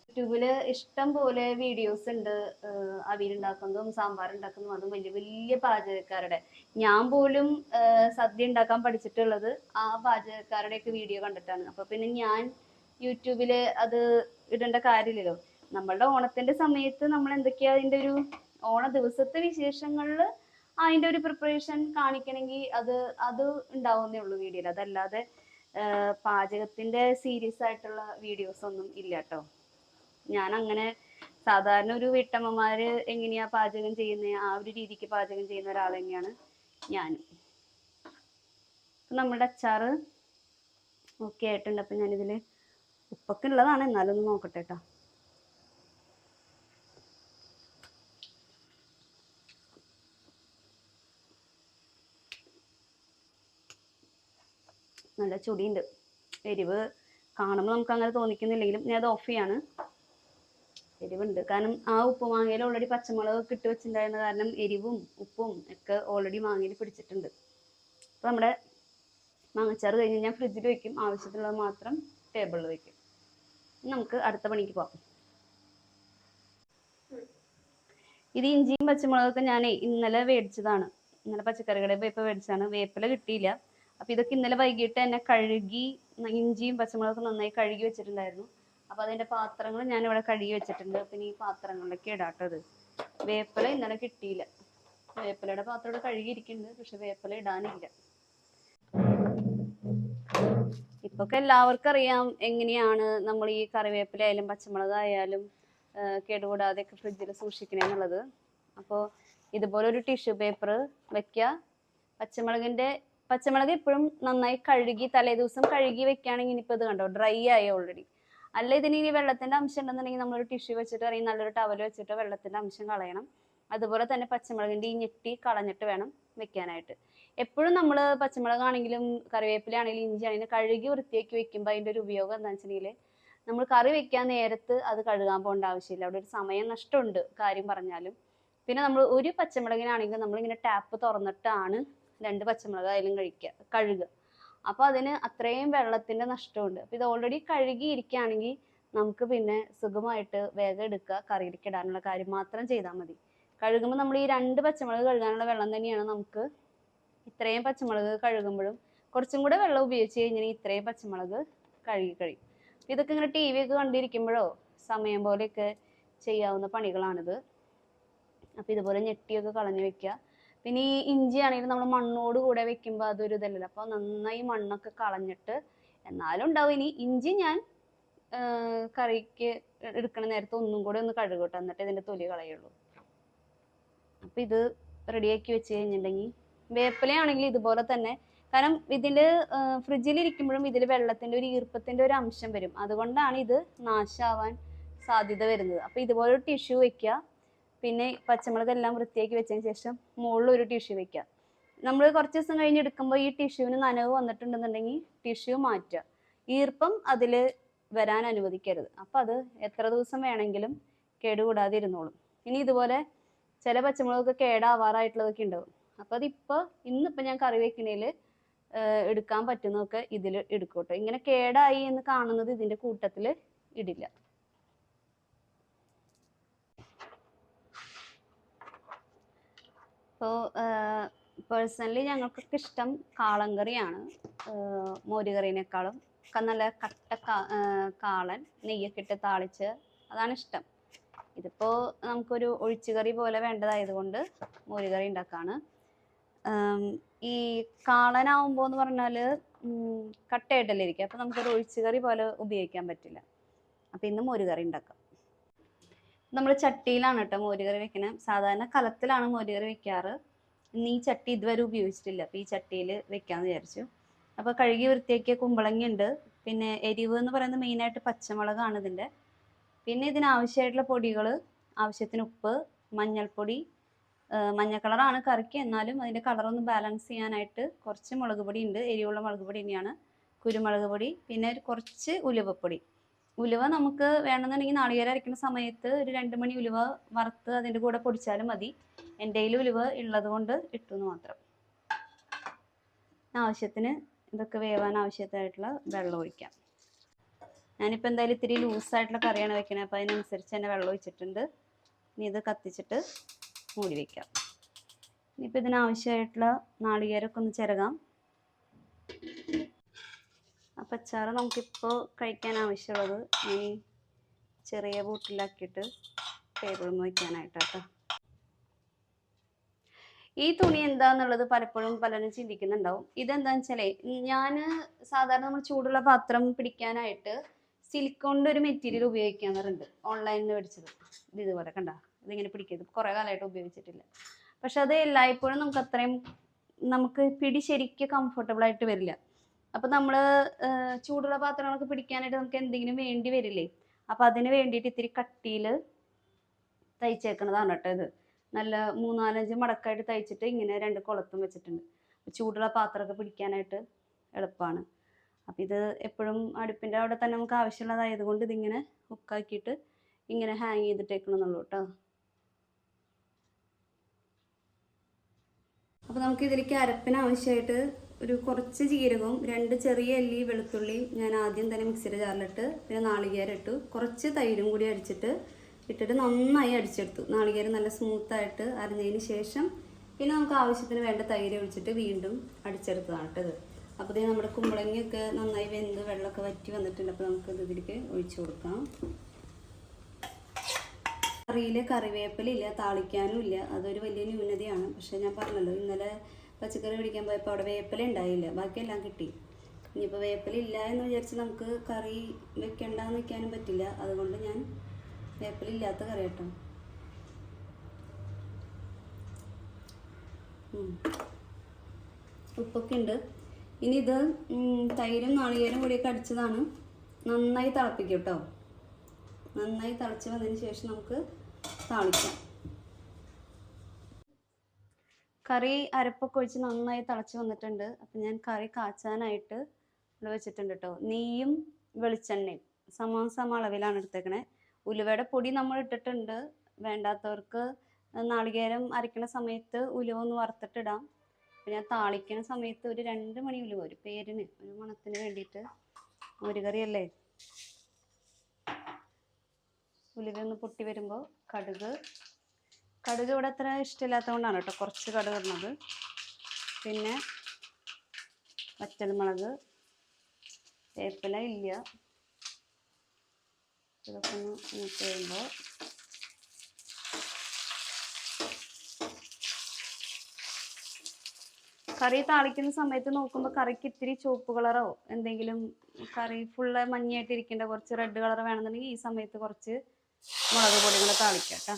യൂട്യൂബിൽ ഇഷ്ടം പോലെ വീഡിയോസ് ഉണ്ട്, അവിയലുണ്ടാക്കുന്നതും സാമ്പാർ ഉണ്ടാക്കുന്നതും, അതും വലിയ വലിയ പാചകക്കാരുടെ. ഞാൻ പോലും സദ്യ ഉണ്ടാക്കാൻ പഠിച്ചിട്ടുള്ളത് ആ പാചകക്കാരുടെയൊക്കെ വീഡിയോ കണ്ടിട്ടാണ്. അപ്പോൾ പിന്നെ ഞാൻ യൂട്യൂബിൽ അത് ഇടേണ്ട കാര്യമില്ലല്ലോ. നമ്മളുടെ ഓണത്തിൻ്റെ സമയത്ത് നമ്മൾ എന്തൊക്കെയാ അതിൻ്റെ ഒരു ഓണ ദിവസത്തെ വിശേഷങ്ങളിൽ അതിന്റെ ഒരു പ്രിപ്പറേഷൻ കാണിക്കണമെങ്കിൽ അത് ഉണ്ടാവുന്നേ ഉള്ളൂ വീഡിയോയിൽ. അതല്ലാതെ പാചകത്തിന്റെ സീരിയസ് ആയിട്ടുള്ള വീഡിയോസ് ഒന്നും ഇല്ല കേട്ടോ. ഞാൻ അങ്ങനെ സാധാരണ ഒരു വീട്ടമ്മമാര് എങ്ങനെയാ പാചകം ചെയ്യുന്നത് ആ ഒരു രീതിക്ക് പാചകം ചെയ്യുന്ന ഒരാൾ തന്നെയാണ് ഞാനും. നമ്മുടെ അച്ചാറ് ഓക്കെ ആയിട്ടുണ്ട്. അപ്പൊ ഞാനിതില് ഉപ്പൊക്കെ ഉള്ളതാണ്, എന്നാലും ഒന്ന് നോക്കട്ടെ കേട്ടോ. നല്ല ചുടിയുണ്ട്. എരിവ് കാണുമ്പോൾ നമുക്ക് അങ്ങനെ തോന്നിക്കുന്നില്ലെങ്കിലും ഞാൻ അത് ഓഫ് ചെയ്യാണ്. എരിവുണ്ട്, കാരണം ആ ഉപ്പ് മാങ്ങയിൽ ഓൾറെഡി പച്ചമുളക് ഇട്ട് വെച്ചിട്ടുണ്ടായിരുന്ന കാരണം എരിവും ഉപ്പും ഒക്കെ ഓൾറെഡി മാങ്ങയിൽ പിടിച്ചിട്ടുണ്ട്. അപ്പോൾ നമ്മുടെ മാങ്ങച്ചാറ് കഴിഞ്ഞ് ഞാൻ ഫ്രിഡ്ജിൽ വെക്കും, ആവശ്യത്തിനുള്ളത് മാത്രം ടേബിളിൽ വെക്കും. നമുക്ക് അടുത്ത പണിക്ക് പോകാം. ഇത് ഇഞ്ചിയും പച്ചമുളകൊക്കെ ഞാൻ ഇന്നലെ മേടിച്ചതാണ്. ഇന്നലെ പച്ചക്കറികളുടെ പോയപ്പോൾ മേടിച്ചതാണ്. വേപ്പില കിട്ടിയില്ല. അപ്പോൾ ഇതൊക്കെ ഇന്നലെ വൈകിട്ട് തന്നെ കഴുകി, ഇഞ്ചിയും പച്ചമുളകൊക്കെ നന്നായി കഴുകി വെച്ചിട്ടുണ്ടായിരുന്നു. അപ്പോൾ അതിൻ്റെ പാത്രങ്ങൾ ഞാനിവിടെ കഴുകി വെച്ചിട്ടുണ്ട്. പിന്നെ ഈ പാത്രങ്ങളിലൊക്കെ ഇടാട്ടത്. വേപ്പില ഇന്നലെ കിട്ടിയില്ല. വേപ്പിലയുടെ പാത്രം ഇവിടെ കഴുകിയിരിക്കുന്നുണ്ട്, പക്ഷെ വേപ്പില ഇടാനില്ല. ഇപ്പൊക്കെ എല്ലാവർക്കും അറിയാം എങ്ങനെയാണ് നമ്മൾ ഈ കറിവേപ്പില ആയാലും പച്ചമുളകായാലും കേടുകൂടാതെയൊക്കെ ഫ്രിഡ്ജിൽ സൂക്ഷിക്കണേന്നുള്ളത്. അപ്പോൾ ഇതുപോലെ ഒരു ടിഷ്യൂ പേപ്പർ വെക്കുക. പച്ചമുളക് എപ്പോഴും നന്നായി കഴുകി തലേ ദിവസം കഴുകി വെക്കുകയാണെങ്കിൽ ഇനിയിപ്പോൾ ഇത് കണ്ടോ ഡ്രൈ ആയി ഓൾറെഡി. അല്ല ഇതിന് ഇനി വെള്ളത്തിന്റെ അംശം ഉണ്ടെന്നുണ്ടെങ്കിൽ നമ്മളൊരു ടിഷ്യൂ വെച്ചിട്ട് അല്ലെങ്കിൽ നല്ലൊരു ടവൽ വെച്ചിട്ട് വെള്ളത്തിന്റെ അംശം കളയണം. അതുപോലെ തന്നെ പച്ചമുളകിന്റെ ഈ ഞെട്ടി കളഞ്ഞിട്ട് വേണം വെക്കാനായിട്ട്. എപ്പോഴും നമ്മൾ പച്ചമുളകാണെങ്കിലും കറിവേപ്പില ആണെങ്കിലും ഇഞ്ചി ആണെങ്കിലും കഴുകി വൃത്തിയാക്കി വെക്കുമ്പോൾ അതിൻ്റെ ഒരു ഉപയോഗം എന്താണെന്ന് വെച്ചിട്ടുണ്ടെങ്കിൽ നമ്മൾ കറി വെക്കാൻ നേരത്ത് അത് കഴുകാൻ പോകേണ്ട ആവശ്യമില്ല. അവിടെ ഒരു സമയം നഷ്ടമുണ്ട് കാര്യം പറഞ്ഞാലും. പിന്നെ നമ്മൾ ഒരു പച്ചമുളകിനാണെങ്കിൽ നമ്മളിങ്ങനെ ടാപ്പ് തുറന്നിട്ടാണ് 2 പച്ചമുളകായാലും കഴുകുക. അപ്പോൾ അതിന് അത്രയും വെള്ളത്തിന്റെ നഷ്ടമുണ്ട്. അപ്പോൾ ഇത് ഓൾറെഡി കഴുകിയിരിക്കുകയാണെങ്കിൽ നമുക്ക് പിന്നെ സുഖമായിട്ട് വേഗം എടുക്കുക, കറിയിലേക്ക് ഇടാനുള്ള കാര്യം മാത്രം ചെയ്താൽ മതി. കഴുകുമ്പോൾ നമ്മൾ ഈ 2 പച്ചമുളക് കഴുകാനുള്ള വെള്ളം തന്നെയാണ് നമുക്ക് ഇത്രയും പച്ചമുളക് കഴുകുമ്പോഴും കുറച്ചും കൂടെ വെള്ളം ഉപയോഗിച്ച് കഴിഞ്ഞാൽ ഇത്രയും പച്ചമുളക് കഴിയും. ഇതൊക്കെ ഇങ്ങനെ TV ഒക്കെ കണ്ടിരിക്കുമ്പോഴോ സമയം പോലെയൊക്കെ ചെയ്യാവുന്ന പണികളാണിത്. അപ്പോൾ ഇതുപോലെ ഞെട്ടിയൊക്കെ കളഞ്ഞു വെക്കുക. പിന്നെ ഈ ഇഞ്ചി ആണെങ്കിൽ നമ്മൾ മണ്ണോട് കൂടെ വെക്കുമ്പോൾ അതൊരു ഇതല്ലല്ലോ. അപ്പോൾ നന്നായി മണ്ണൊക്കെ കളഞ്ഞിട്ട്, എന്നാലും ഉണ്ടാവും ഇനി ഇഞ്ചി ഞാൻ കറിക്ക് എടുക്കണ നേരത്തെ ഒന്നും കൂടെ ഒന്ന് കഴുകട്ടെ, എന്നിട്ട് ഇതിൻ്റെ തൊലി കളയുള്ളൂ. അപ്പം ഇത് റെഡിയാക്കി വെച്ച് കഴിഞ്ഞിട്ടുണ്ടെങ്കിൽ വേപ്പിലയാണെങ്കിൽ ഇതുപോലെ തന്നെ, കാരണം ഇതിൽ ഫ്രിഡ്ജിലിരിക്കുമ്പോഴും ഇതിൽ വെള്ളത്തിൻ്റെ ഒരു ഈർപ്പത്തിൻ്റെ ഒരു അംശം വരും. അതുകൊണ്ടാണ് ഇത് നാശമാവാൻ സാധ്യത വരുന്നത്. അപ്പോൾ ഇതുപോലെ ഒരു ടിഷ്യൂ വെക്കുക. പിന്നെ പച്ചമുളകെല്ലാം വൃത്തിയാക്കി വെച്ചതിന് ശേഷം മുകളിൽ ഒരു ടിഷ്യൂ വെക്കുക. നമ്മൾ കുറച്ച് ദിവസം കഴിഞ്ഞ് എടുക്കുമ്പോൾ ഈ ടിഷ്യൂവിന് നനവ് വന്നിട്ടുണ്ടെന്നുണ്ടെങ്കിൽ ടിഷ്യൂ മാറ്റുക. ഈർപ്പം അതിൽ വരാൻ അനുവദിക്കരുത്. അപ്പം അത് എത്ര ദിവസം വേണമെങ്കിലും കേടുകൂടാതെ ഇരുന്നോളും. ഇനി ഇതുപോലെ ചില പച്ചമുളകൊക്കെ കേടാവാറായിട്ടുള്ളതൊക്കെ ഉണ്ടാവും. അപ്പോൾ ഇന്നിപ്പോൾ ഞാൻ കറി വെക്കണേൽ എടുക്കാൻ പറ്റുന്നതൊക്കെ ഇതിൽ എടുക്കൂട്ടോ. ഇങ്ങനെ കേടായി എന്ന് കാണുന്നത് ഇതിൻ്റെ കൂട്ടത്തിൽ ഇടില്ല. അപ്പോൾ പേഴ്സണലി ഞങ്ങൾക്കൊക്കെ ഇഷ്ടം കാളൻ കറിയാണ് മോരുകറിനേക്കാളും. നല്ല കട്ട കാളൻ നെയ്യൊക്കെ ഇട്ട് താളിച്ച് അതാണ് ഇഷ്ടം. ഇതിപ്പോൾ നമുക്കൊരു ഒഴിച്ചുകറി പോലെ വേണ്ടതായതുകൊണ്ട് മോരുകറി ഉണ്ടാക്കാണ്. ഈ കാളനാവുമ്പോൾ എന്ന് പറഞ്ഞാൽ കട്ടയായിട്ടല്ലേ ഇരിക്കുക, അപ്പോൾ നമുക്കൊരു ഒഴിച്ചുകറി പോലെ ഉപയോഗിക്കാൻ പറ്റില്ല. അപ്പം ഇന്ന് മോരുകറി ഉണ്ടാക്കാം. നമ്മൾ ചട്ടിയിലാണ് കേട്ടോ മോരുകറി വെക്കുന്നത്. സാധാരണ കലത്തിലാണ് മോരുകറി വെക്കാറ്. ഇന്ന് ഈ ചട്ടി ഇതുവരെ ഉപയോഗിച്ചിട്ടില്ല, അപ്പോൾ ഈ ചട്ടിയിൽ വെക്കാമെന്ന് വിചാരിച്ചു. അപ്പോൾ കഴുകി വൃത്തിയാക്കിയ കുമ്പളങ്ങ ഉണ്ട്. പിന്നെ എരിവ് എന്ന് പറയുന്നത് മെയിനായിട്ട് പച്ചമുളകാണ് ഇതിൻ്റെ. പിന്നെ ഇതിനാവശ്യമായിട്ടുള്ള പൊടികൾ, ആവശ്യത്തിന് ഉപ്പ്, മഞ്ഞൾപ്പൊടി, മഞ്ഞ കളറാണ് കറിക്ക്, എന്നാലും അതിൻ്റെ കളറൊന്ന് ബാലൻസ് ചെയ്യാനായിട്ട് കുറച്ച് മുളക് പൊടി ഉണ്ട്. എരിവുള്ള മുളക് പൊടി തന്നെയാണ്. കുരുമുളക് പൊടി, പിന്നെ കുറച്ച് ഉലുവപ്പൊടി. ഉലുവ നമുക്ക് വേണമെന്നുണ്ടെങ്കിൽ നാളികേരം അരയ്ക്കുന്ന സമയത്ത് ഒരു 2 മണി ഉലുവ വറുത്ത് അതിൻ്റെ കൂടെ പൊടിച്ചാലും മതി. എൻ്റെ കയ്യിൽ ഉലുവ ഉള്ളത് കൊണ്ട് ഇട്ടെന്ന് മാത്രം. ആവശ്യത്തിന് ഇതൊക്കെ വേവാൻ ആവശ്യമായിട്ടുള്ള വെള്ളം ഒഴിക്കാം. ഞാനിപ്പോൾ എന്തായാലും ഇത്തിരി ലൂസായിട്ടുള്ള കറിയാണ് വെക്കുന്നത്, അപ്പോൾ അതിനനുസരിച്ച് തന്നെ വെള്ളം ഒഴിച്ചിട്ടുണ്ട്. ഇനി ഇത് കത്തിച്ചിട്ട് മൂടി വയ്ക്കാം. ഇനിയിപ്പോൾ ഇതിനാവശ്യമായിട്ടുള്ള നാളികേരമൊക്കെ ഒന്ന് ചിരകാം. അപ്പം അച്ചാറ് നമുക്കിപ്പോൾ കഴിക്കാൻ ആവശ്യമുള്ളത് ഈ ചെറിയ ബോട്ടിലാക്കിയിട്ട് ടേബിളിൽ വയ്ക്കാനായിട്ടാട്ടോ. ഈ തുണി എന്താന്നുള്ളത് പലപ്പോഴും പലരും ചിന്തിക്കുന്നുണ്ടാവും. ഇതെന്താന്ന് വെച്ചാലേ, ഞാൻ സാധാരണ നമ്മൾ ചൂടുള്ള പാത്രം പിടിക്കാനായിട്ട് സിലിക്കോണിന്റെ ഒരു മെറ്റീരിയൽ ഉപയോഗിക്കാറുണ്ട്. ഓൺലൈനിൽ നിന്ന് മേടിച്ചത്. ഇത് ഇതുപോലെ കണ്ട, ഇതിങ്ങനെ പിടിക്കരുത്. കുറെ കാലമായിട്ട് ഉപയോഗിച്ചിട്ടില്ല. പക്ഷെ അത് എല്ലായ്പ്പോഴും നമുക്ക് പിടി ശരിക്കും കംഫർട്ടബിൾ ആയിട്ട് വരില്ല. അപ്പൊ നമ്മള് ചൂടുള്ള പാത്രങ്ങളൊക്കെ പിടിക്കാനായിട്ട് നമുക്ക് എന്തെങ്കിലും വേണ്ടി വരില്ലേ? അപ്പൊ അതിന് വേണ്ടിയിട്ട് ഇത്തിരി കട്ടിയില് തയ്ച്ചേക്കണതാണ് കേട്ടോ ഇത്. നല്ല 3-4-5 മടക്കായിട്ട് തയ്ച്ചിട്ട് ഇങ്ങനെ 2 കുളത്തും വെച്ചിട്ടുണ്ട്. ചൂടുള്ള പാത്രമൊക്കെ പിടിക്കാനായിട്ട് എളുപ്പമാണ്. അപ്പം ഇത് എപ്പോഴും അടുപ്പിൻ്റെ അവിടെ തന്നെ നമുക്ക് ആവശ്യമുള്ളതായത് കൊണ്ട് ഇതിങ്ങനെ ഹുക്കാക്കിയിട്ട് ഇങ്ങനെ ഹാങ് ചെയ്തിട്ടേക്കണമെന്നുള്ളൂ കേട്ടോ. അപ്പോൾ നമുക്ക് ഇതിലേക്ക് അരപ്പിന് ആവശ്യമായിട്ട് ഒരു കുറച്ച് ജീരകവും 2 ചെറിയ അല്ലി വെളുത്തുള്ളിയും ഞാൻ ആദ്യം തന്നെ മിക്സിയുടെ ജാറിലിട്ട്, പിന്നെ നാളികേരം ഇട്ടു, കുറച്ച് തൈരും കൂടി ഇട്ടിട്ട് നന്നായി അടിച്ചെടുത്തു. നാളികേരം നല്ല സ്മൂത്തായിട്ട് അരിഞ്ഞതിന് ശേഷം പിന്നെ നമുക്ക് ആവശ്യത്തിന് വേണ്ട തൈര് ഒഴിച്ചിട്ട് വീണ്ടും അടിച്ചെടുത്തതാണ് കേട്ടത്. അപ്പോൾ ഇത് നമ്മുടെ കുമ്പളങ്ങയൊക്കെ നന്നായി വെന്ത് വെള്ളമൊക്കെ വറ്റി വന്നിട്ടുണ്ട്. അപ്പോൾ നമുക്ക് ഇതിലേക്ക് ഒഴിച്ചു കൊടുക്കാം. കറിയിൽ കറിവേപ്പിലില്ല, താളിക്കാനും ഇല്ല. അതൊരു വലിയ ന്യൂനതയാണ്. പക്ഷെ ഞാൻ പറഞ്ഞല്ലോ, ഇന്നലെ പച്ചക്കറി പിടിക്കാൻ പോയപ്പോൾ അവിടെ വേപ്പില ഉണ്ടായില്ല, ബാക്കിയെല്ലാം കിട്ടി. ഇനിയിപ്പോൾ വേപ്പില ഇല്ല എന്ന് വിചാരിച്ച് നമുക്ക് കറി വെക്കണ്ടെന്ന് വെക്കാനും പറ്റില്ല. അതുകൊണ്ട് ഞാൻ വേപ്പില ഇല്ലാത്ത കറി കേട്ടോ. ഉപ്പൊക്കെ ഉണ്ട്. ഇനി ഇത് തൈരും നാളികേരം കൂടിയൊക്കെ അടിച്ചതാണ്. നന്നായി തിളപ്പിക്കും കേട്ടോ. നന്നായി തിളച്ച് വന്നതിന് ശേഷം നമുക്ക് താളിക്കാം. കറി അരപ്പൊക്കെ ഒഴിച്ച് നന്നായി തിളച്ച് വന്നിട്ടുണ്ട്. അപ്പം ഞാൻ കറി കാച്ചാനായിട്ട് ഇവിടെ വെച്ചിട്ടുണ്ട് കേട്ടോ. നെയ്യും വെളിച്ചെണ്ണയും സമ അളവിലാണ് എടുത്തേക്കണേ. ഉലുവയുടെ പൊടി നമ്മൾ ഇട്ടിട്ടുണ്ട്. വേണ്ടാത്തവർക്ക് നാളികേരം അരയ്ക്കുന്ന സമയത്ത് ഉലുവ ഒന്ന് വറുത്തിട്ടിടാം. പിന്നെ ഞാൻ താളിക്കുന്ന സമയത്ത് ഒരു 2 മണി ഉലുവ, ഒരു പേരിന്, ഒരു മണത്തിന് വേണ്ടിയിട്ട്. മോരുകറിയല്ലേ, ഉലുവ ഒന്ന് പൊട്ടി വരുമ്പോൾ കടുക് ഇവിടെ അത്ര ഇഷ്ടമില്ലാത്തത് കൊണ്ടാണ് കേട്ടോ കുറച്ച് കടുക് ഇടുന്നത്. പിന്നെ വറ്റൽമുളക്, വേപ്പില ഇല്ല. ഇതൊക്കെ ഒന്ന് മൂത്ത് വരുമ്പോൾ കറി താളിക്കുന്ന സമയത്ത് നോക്കുമ്പോൾ കറിക്ക് ഇത്തിരി ചുവപ്പ് കളറോ എന്തെങ്കിലും, കറി ഫുള്ള് മഞ്ഞയായിട്ട് ഇരിക്കേണ്ട കുറച്ച് റെഡ് കളർ വേണമെന്നുണ്ടെങ്കിൽ ഈ സമയത്ത് കുറച്ച് മുളക് പൊടി കൂടെ താളിക്കാം കേട്ടോ.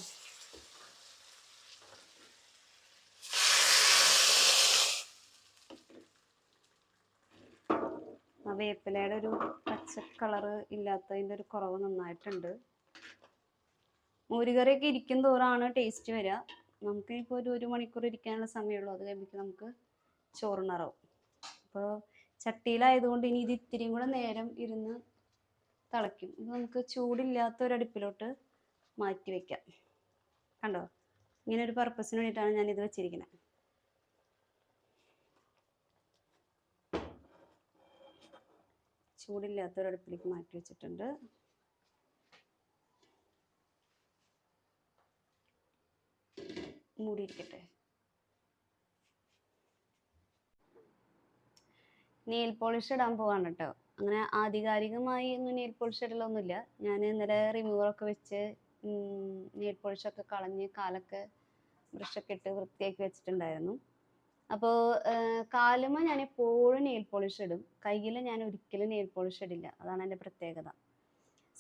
ആ വേപ്പിലയുടെ ഒരു പച്ച കളറ് ഇല്ലാത്തതിൻ്റെ ഒരു കുറവ് നന്നായിട്ടുണ്ട്. മോരുകറിയൊക്കെ ഇരിക്കും തോറാണ് ടേസ്റ്റ് വരിക. നമുക്കിപ്പോൾ ഒരു 1 മണിക്കൂർ ഇരിക്കാനുള്ള സമയമുള്ളൂ. അത് കഴിയുമ്പോൾ നമുക്ക് ചോറുണ്ണറാവും. അപ്പോൾ ചട്ടിയിലായതുകൊണ്ട് ഇനി ഇത് ഇത്തിരിയും കൂടെ നേരം ഇരുന്ന് തിളയ്ക്കും. ഇത് നമുക്ക് ചൂടില്ലാത്തൊരടുപ്പിലോട്ട് മാറ്റി വയ്ക്കാം. കണ്ടോ, ഇങ്ങനെ ഒരു പർപ്പസിന് വേണ്ടിയിട്ടാണ് ഞാനിത് വെച്ചിരിക്കുന്നത്. ചൂടില്ലാത്തൊരടുപ്പിലേക്ക് മാറ്റി വെച്ചിട്ടുണ്ട്. മൂടിയിരിക്കട്ടെ. നെയിൽ പോളിഷ് ഇടാൻ പോവാണ് കേട്ടോ. അങ്ങനെ ആധികാരികമായി ഒന്നും നെയിൽ പോളിഷ് ഇടലൊന്നുമില്ല. ഞാൻ ഇന്നലെ റിമൂവറൊക്കെ വെച്ച് നെയിൽ പോളിഷൊക്കെ കളഞ്ഞ് കാലൊക്കെ ബ്രഷൊക്കെ ഇട്ട് വൃത്തിയാക്കി വെച്ചിട്ടുണ്ടായിരുന്നു. അപ്പോൾ കാലുമ്മ ഞാൻ എപ്പോഴും നെയിൽ പോളിഷ് ഇടും. കയ്യിൽ ഞാൻ ഒരിക്കലും നെയിൽ പോളിഷ് ഇടില്ല. അതാണ് എൻ്റെ പ്രത്യേകത.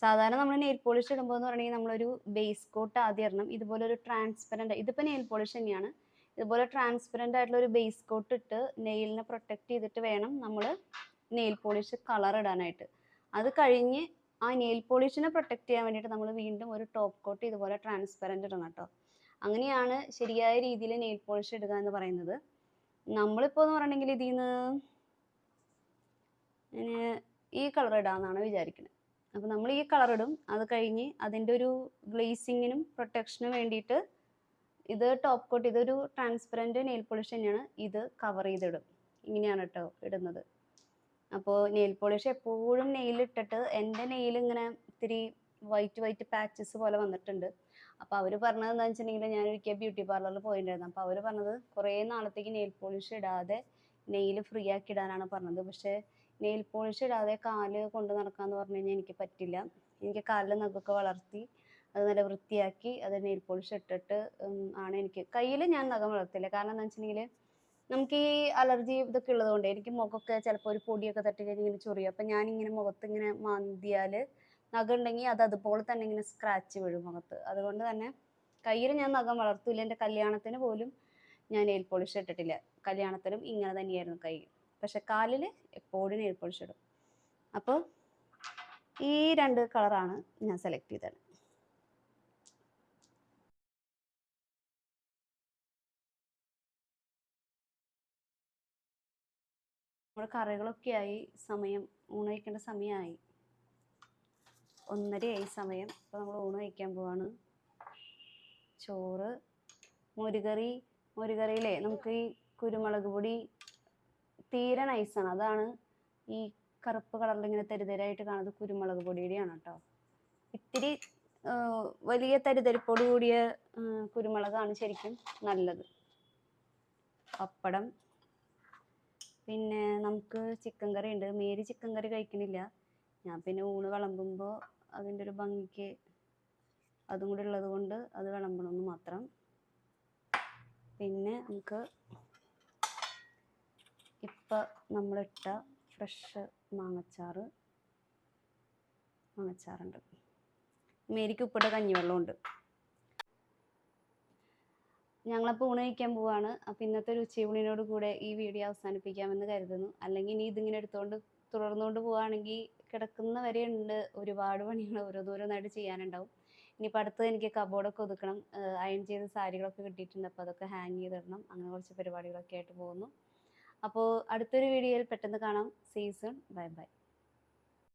സാധാരണ നമ്മൾ നെയിൽ പോളിഷ് ഇടുമ്പോൾ എന്ന് പറഞ്ഞെങ്കിൽ നമ്മളൊരു ബേസ് കോട്ട് ആദ്യം ഇടണം. ഇതുപോലെ ഒരു ട്രാൻസ്പെറൻറ്റ്, ഇതിപ്പോൾ നെയിൽ പോളിഷ് തന്നെയാണ്, ഇതുപോലെ ട്രാൻസ്പെറൻ്റ് ആയിട്ടുള്ള ഒരു ബേസ് കോട്ട് ഇട്ട് നെയിലിനെ പ്രൊട്ടക്റ്റ് ചെയ്തിട്ട് വേണം നമ്മൾ നെയിൽ പോളിഷ് കളർ ഇടാനായിട്ട്. അത് കഴിഞ്ഞ് ആ നെയിൽ പോളിഷിനെ പ്രൊട്ടക്റ്റ് ചെയ്യാൻ വേണ്ടിയിട്ട് നമ്മൾ വീണ്ടും ഒരു ടോപ്പ് കോട്ട് ഇതുപോലെ ട്രാൻസ്പെറൻ്റ് ഇടണം കേട്ടോ. അങ്ങനെയാണ് ശരിയായ രീതിയിൽ നെയിൽ പോളിഷ് ഇടുക എന്ന് പറയുന്നത്. നമ്മളിപ്പോൾ എന്ന് പറഞ്ഞെങ്കിൽ ഇതിൽ നിന്ന് ഈ കളർ ഇടാമെന്നാണ് വിചാരിക്കുന്നത്. അപ്പോൾ നമ്മൾ ഈ കളർ ഇടും. അത് കഴിഞ്ഞ് അതിൻ്റെ ഒരു ഗ്ലേസിങ്ങിനും പ്രൊട്ടക്ഷനും വേണ്ടിയിട്ട് ഇത് ടോപ്പ് കോട്ട്, ഇതൊരു ട്രാൻസ്പെറൻറ്റ് നെയിൽ പോളിഷ് തന്നെയാണ്, ഇത് കവർ ചെയ്തിടും. ഇങ്ങനെയാണ് കേട്ടോ ഇടുന്നത്. അപ്പോൾ നെയിൽ പോളിഷ് എപ്പോഴും നെയിലിട്ടിട്ട് എൻ്റെ നെയിൽ ഇങ്ങനെ ഇത്തിരി വൈറ്റ് പാച്ചസ് പോലെ വന്നിട്ടുണ്ട്. അപ്പോൾ അവർ പറഞ്ഞത് എന്താണെന്ന് വെച്ചിട്ടുണ്ടെങ്കിൽ, ഞാൻ ഒരിക്കൽ ബ്യൂട്ടി പാർലറിൽ പോയിട്ടുണ്ടായിരുന്നു. അപ്പോൾ അവർ പറഞ്ഞത് കുറേ നാളത്തേക്ക് നെയിൽ പോളിഷ് ഇടാതെ നെയിൽ ഫ്രീ ആക്കി ഇടാനാണ് പറഞ്ഞത്. പക്ഷേ നെയിൽ പോളിഷ് ഇടാതെ കാല് കൊണ്ട് നടക്കാമെന്ന് പറഞ്ഞു കഴിഞ്ഞാൽ എനിക്ക് പറ്റില്ല. എനിക്ക് കാലിൽ നഖമൊക്കെ വളർത്തി അത് നല്ല വൃത്തിയാക്കി അത് നെയിൽ പോളിഷ് ഇട്ടിട്ട് ആണ് എനിക്ക്. കയ്യിൽ ഞാൻ നഖം വളർത്തില്ല, കാരണം എന്താ വെച്ചിട്ടുണ്ടെങ്കിൽ നമുക്ക് ഈ അലർജി ഇതൊക്കെ ഉള്ളതുകൊണ്ട് എനിക്ക് മുഖമൊക്കെ ചിലപ്പോൾ ഒരു പൊടിയൊക്കെ തട്ടി കഴിഞ്ഞ് ഇങ്ങനെ ചൊറിയും. അപ്പം ഞാനിങ്ങനെ മുഖത്ത് ഇങ്ങനെ മാന്തിയാൽ നഖം ഉണ്ടെങ്കിൽ അത് അതുപോലെ തന്നെ ഇങ്ങനെ സ്ക്രാച്ച് വീഴും മുഖത്ത്. അതുകൊണ്ട് തന്നെ കയ്യിൽ ഞാൻ നഖം വളർത്തില്ല. എൻ്റെ കല്യാണത്തിന് പോലും ഞാൻ നെയിൽ പോളിഷ് ഇട്ടിട്ടില്ല. കല്യാണത്തിനും ഇങ്ങനെ തന്നെയായിരുന്നു കൈ. പക്ഷെ കാലിൽ എപ്പോഴും നെയിൽ പോളിഷ് ഇടും. അപ്പോൾ ഈ 2 കളറാണ് ഞാൻ സെലക്ട് ചെയ്തത്. നമ്മുടെ കറികളൊക്കെ ആയി, സമയം ഊണ് കഴിക്കേണ്ട സമയമായി. 1:30 സമയം. അപ്പോൾ നമ്മൾ ഊണ് കഴിക്കാൻ പോവാണ്. ചോറ്, മോരുകറി. മോരുകറിയിലേ നമുക്ക് ഈ കുരുമുളക് പൊടി തീരെ നൈസാണ്, അതാണ് ഈ കറുപ്പ് കളറിൽ ഇങ്ങനെ തരിതരായിട്ട് കാണുന്നത് കുരുമുളക് പൊടിയുടെയാണ് കേട്ടോ. ഇത്തിരി വലിയ തരിതരിപ്പോട് കൂടിയ കുരുമുളകാണ് ശരിക്കും നല്ലത്. പപ്പടം, പിന്നെ നമുക്ക് ചിക്കൻ കറി ഉണ്ട്. മേരി ചിക്കൻ കറി കഴിക്കണില്ല. ഞാൻ പിന്നെ ഊണ് വിളമ്പുമ്പോൾ അതിൻ്റെ ഒരു ഭംഗിക്ക് അതും കൂടി ഉള്ളത് കൊണ്ട് അത് വിളമ്പണമെന്ന് മാത്രം. പിന്നെ നമുക്ക് ഇപ്പം നമ്മളിട്ട ഫ്രഷ് മാങ്ങച്ചാറുണ്ട്. മേരിക്ക് ഉപ്പിട്ട കഞ്ഞിവെള്ളമുണ്ട്. ഞങ്ങളപ്പോൾ ഊണ് കഴിക്കാൻ പോവാണ്. അപ്പോൾ ഇന്നത്തെ ഒരു ഉച്ചയൂണിനോട് കൂടെ ഈ വീഡിയോ അവസാനിപ്പിക്കാമെന്ന് കരുതുന്നു. അല്ലെങ്കിൽ ഇനി ഇതിങ്ങനെ തുടർന്നുകൊണ്ട് പോവുകയാണെങ്കിൽ കിടക്കുന്ന വരെ ഉണ്ട് ഒരുപാട് പണികൾ ഓരോന്നായിട്ട് ചെയ്യാനുണ്ടാവും. ഇനിയിപ്പോൾ അടുത്തത് എനിക്ക് കബോർഡൊക്കെ ഒതുക്കണം. അയൺ ചെയ്ത സാരികളൊക്കെ കിട്ടിയിട്ടുണ്ട്, അപ്പോൾ അതൊക്കെ ഹാങ് ചെയ്തിടണം. അങ്ങനെ കുറച്ച് പരിപാടികളൊക്കെ ആയിട്ട് പോകുന്നു. അപ്പോൾ അടുത്തൊരു വീഡിയോയിൽ പെട്ടെന്ന് കാണാം. See you soon. Bye by.